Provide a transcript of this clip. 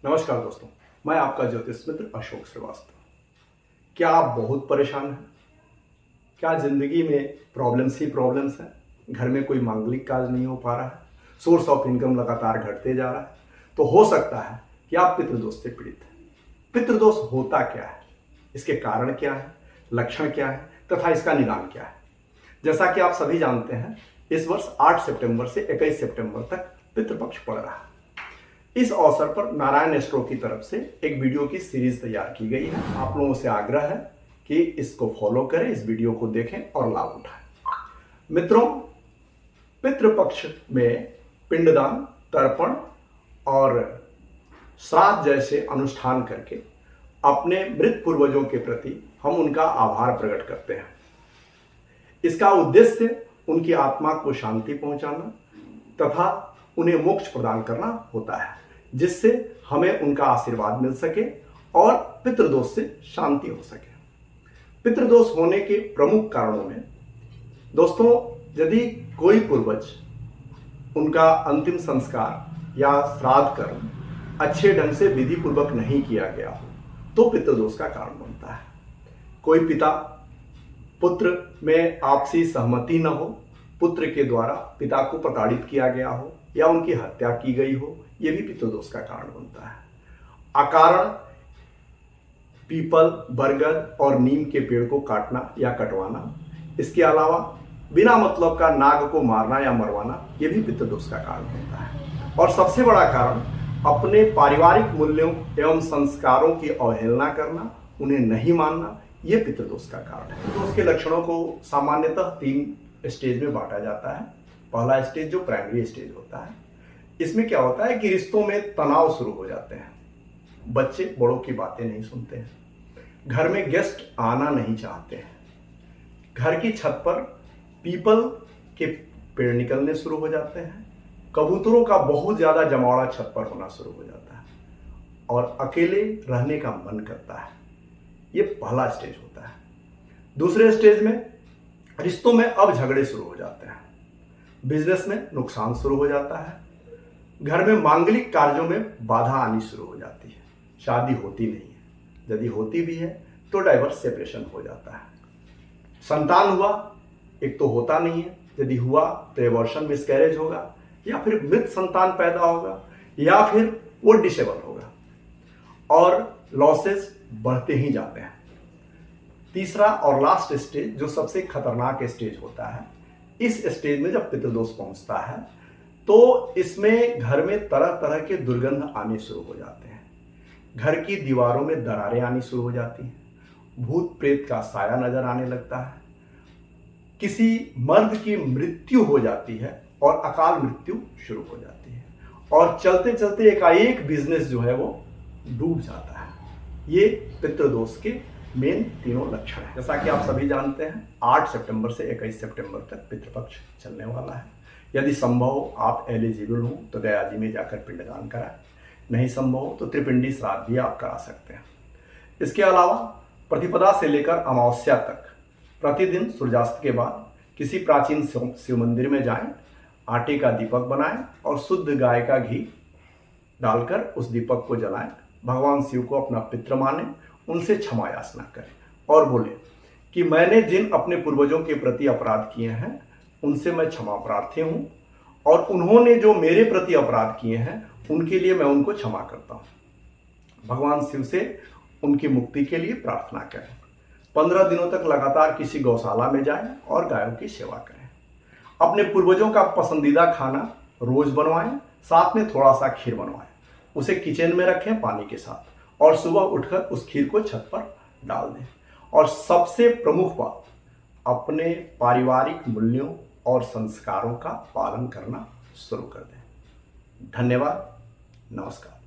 नमस्कार दोस्तों, मैं आपका ज्योतिष मित्र अशोक श्रीवास्तव। क्या आप बहुत परेशान हैं? क्या जिंदगी में प्रॉब्लम्स ही प्रॉब्लम्स हैं? घर में कोई मांगलिक कार्य नहीं हो पा रहा है, सोर्स ऑफ इनकम लगातार घटते जा रहा है, तो हो सकता है कि आप पितृदोष से पीड़ित हैं। पितृदोष होता क्या है, इसके कारण क्या है, लक्षण क्या है तथा इसका निदान क्या है? जैसा कि आप सभी जानते हैं, इस वर्ष 8 सितंबर से 21 सितंबर तक पितृपक्ष पड़ रहा है। इस अवसर पर नारायण एस्ट्रो की तरफ से एक वीडियो की सीरीज तैयार की गई है। आप लोगों से आग्रह है कि इसको फॉलो करें, इस वीडियो को देखें और लाभ उठाएं। मित्रों, पितृपक्ष में पिंडदान, तर्पण और श्राद्ध जैसे अनुष्ठान करके अपने मृत पूर्वजों के प्रति हम उनका आभार प्रकट करते हैं। इसका उद्देश्य उनकी आत्मा को शांति पहुंचाना तथा उन्हें मोक्ष प्रदान करना होता है, जिससे हमें उनका आशीर्वाद मिल सके और पितृदोष से शांति हो सके। पितृदोष होने के प्रमुख कारणों में दोस्तों, यदि कोई पूर्वज उनका अंतिम संस्कार या श्राद्ध कर्म अच्छे ढंग से विधि पूर्वक नहीं किया गया हो तो पितृदोष का कारण बनता है। कोई पिता पुत्र में आपसी सहमति न हो, पुत्र के द्वारा पिता को प्रताड़ित किया गया हो या उनकी हत्या की गई हो, यह भी पितृदोष का कारण बनता है। अकारण पीपल, बरगद और नीम के पेड़ को काटना या कटवाना, इसके अलावा बिना मतलब का नाग को मारना या मरवाना, यह भी पितृदोष का कारण होता है। और सबसे बड़ा कारण अपने पारिवारिक मूल्यों एवं संस्कारों की अवहेलना करना, उन्हें नहीं मानना, यह पितृदोष का कारण है। तो उसके लक्षणों को सामान्यतः 3 स्टेज में बांटा जाता है। पहला स्टेज जो प्राइमरी स्टेज होता है, इसमें क्या होता है कि रिश्तों में तनाव शुरू हो जाते हैं, बच्चे बड़ों की बातें नहीं सुनते हैं, घर में गेस्ट आना नहीं चाहते हैं, घर की छत पर पीपल के पेड़ निकलने शुरू हो जाते हैं, कबूतरों का बहुत ज्यादा जमावड़ा छत पर होना शुरू हो जाता है और अकेले रहने का मन करता है। ये पहला स्टेज होता है। दूसरे स्टेज में रिश्तों में अब झगड़े शुरू हो जाते हैं, बिजनेस में नुकसान शुरू हो जाता है, घर में मांगलिक कार्यों में बाधा आनी शुरू हो जाती है, शादी होती नहीं है, यदि होती भी है तो डाइवर्स सेपरेशन हो जाता है, संतान हुआ एक तो होता नहीं है, यदि हुआ तो एबॉर्शन मिसकैरेज होगा या फिर मृत संतान पैदा होगा या फिर वो डिसेबल होगा और लॉसेस बढ़ते ही जाते हैं। तीसरा और लास्ट स्टेज जो सबसे खतरनाक स्टेज होता है, इस स्टेज में जब पितृदोष पहुंचता है तो इसमें घर में तरह तरह के दुर्गंध आने शुरू हो जाते हैं, घर की दीवारों में दरारें आनी शुरू हो जाती हैं, भूत प्रेत का साया नजर आने लगता है, किसी मर्द की मृत्यु हो जाती है और अकाल मृत्यु शुरू हो जाती है और चलते चलते एकाएक बिजनेस जो है वो डूब जाता है। ये पितृदोष के मेन तीनों लक्षण है। जैसा कि आप सभी जानते हैं, 8 सितंबर से 21 सितंबर तक पितृपक्ष चलने वाला है। यदि संभव हो आप एलिजिबल हो तो गया जी में जाकर पिंडदान कराएं, नहीं संभव हो तो त्रिपिंडी श्राद्ध भी आप करा सकते हैं। इसके अलावा प्रतिपदा से लेकर अमावस्या तक प्रतिदिन सूर्यास्त के बाद किसी प्राचीन शिव मंदिर में जाएं, आटे का दीपक बनाएं और शुद्ध गाय का घी डालकर उस दीपक को जलाएं, भगवान शिव को अपना पितृ माने, उनसे क्षमा याचना करें और बोले कि मैंने जिन अपने पूर्वजों के प्रति अपराध किए हैं उनसे मैं क्षमा प्रार्थी हूं और उन्होंने जो मेरे प्रति अपराध किए हैं उनके लिए मैं उनको क्षमा करता हूं। भगवान शिव से उनकी मुक्ति के लिए प्रार्थना करें। 15 दिनों तक लगातार किसी गौशाला में जाएं और गायों की सेवा करें। अपने पूर्वजों का पसंदीदा खाना रोज बनवाएं, साथ में थोड़ा सा खीर बनवाएं, उसे किचन में रखें पानी के साथ और सुबह उठकर उस खीर को छत पर डाल दें। और सबसे प्रमुख बात, अपने पारिवारिक मूल्यों और संस्कारों का पालन करना शुरू कर दें। धन्यवाद, नमस्कार।